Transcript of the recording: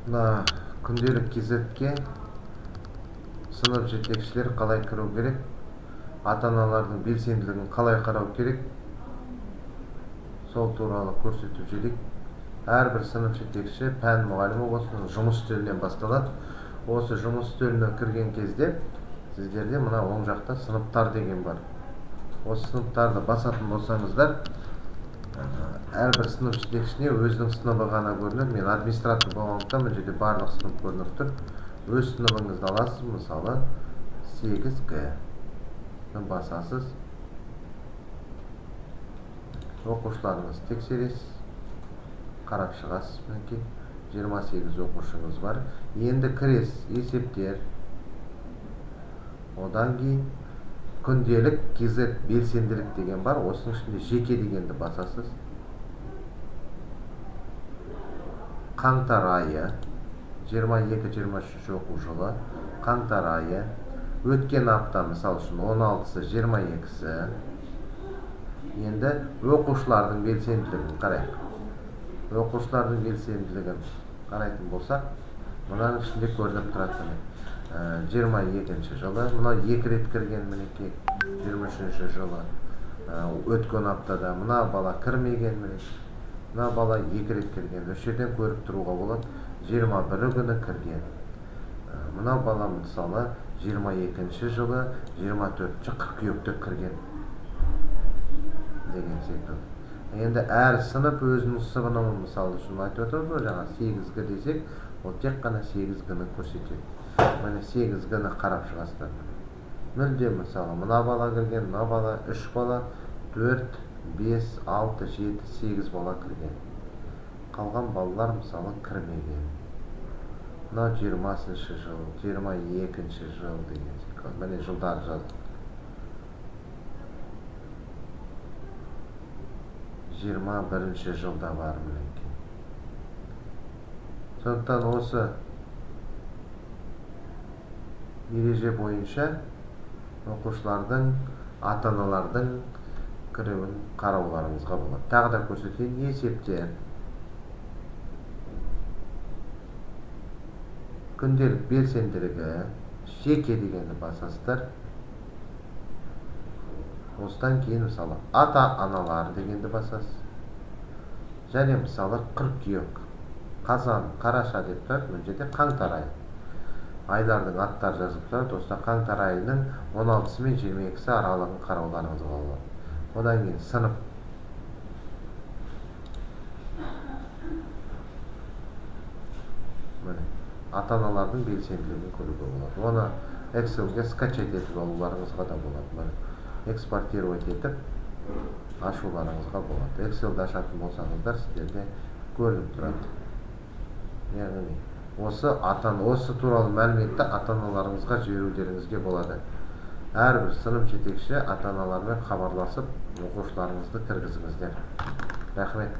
Мына күнделік кезекке сынып жетекшілер қалай кіру керек, ата-аналардың белсенділігін қалай қарау керек, сол туралы көрсетіп жіберейік. Әрбір сынып жетекші пән мұғалімі болсын, жұмыс үстелінен басталады. Осы жұмыс үстеліне кірген кезде сіздерде мына оң жақта сыныптар деген бар. Осы сыныптарды басатын болсаңыздар, әрбір сынып жетекшісіне өзінің сыныбы ғана көрінеді. Мен администратор болғандықтан мына жерде барлық сынып көрініп тұр. Өз сыныбыңызды аласыз, мысалы 8Г басасыз. Оқушыларыңызды тексересіз, қарап шығасыз. Мінекей 28 оқушыңыз бар. Енді кіресіз, есептер. Одан кейін күнделік кезек белсенділік деген бар. Осының ішінде жеке дегенді басасыз. Қаңтар айы 22-23 оқу жылы. Қаңтар айы өткен апта, мысал үшін 16-сы 22-сі. Енді оқушылардың белсенділігін қарайық. Оқушылардың белсенділігін қарайтын болсақ, мынаның ішінде көрініп тұрады. 22-ші жылы, мына 2 рет кірген, мінекей 23-ші жылы. Өткен аптада мына бала кірмеген, мінекей. Мына бала 2 рет кірген. Осы жерден көріп тұруға болады. 21 күні кірген. Мына бала мысалы 22-ші жылы 24-ші қыркүйекте кірген деген секілді. Енді әр сынып өзінің сыныбын мысалы үшін айтып отырмыз ғой, жаңа 8Г десек, ол тек қана 8Г-ні көрсетеді. Міне 8Г-ні қарап шығасыздар. Мүлде мысалы мына бала кірген, мына бала 3 бала, 4, 5, 6, 7, 8 бала кірген. Қалған балалар мысалы кірмеген. Мына 20-ші жыл, 22-ші жыл деген секілді. Міне жылдар жазды. 21-ші жылда бар мінекей. Сондықтан осы ереже бойынша оқушылардың, ата-аналардың кіруін қарауларыңызға болады. Тағы да көрсетейін, есептер. Күнделік белсенділігі, жеке дегенді басасыздар. Осыдан кейін мысалы ата-аналар дегенді басасыз. Және мысалы қыркүйек, қазан, қараша деп тұрады, бұл жерде қаңтар айы. Айлардың аттар жазып тұрады. Осыда қаңтар айының 16-сы мен 22-сі аралығын қарауларыңызға болады. Одан кейін сынып. Ата-аналардың белсенділігін көруге болады. Оны Excel-ге скачать етіп алуларыңызға да болады. Экспортировать етіп ашуларыңызға болады. Excel-ді ашатын болсаңыздар, сіздерге көрініп тұрады. Яғни осы туралы мәліметті ата-аналарыңызға жіберулеріңізге болады. Әрбір сынып жетекші ата-аналармен хабарласып, оқушыларыңызды кіргізіңіздер. Рахмет.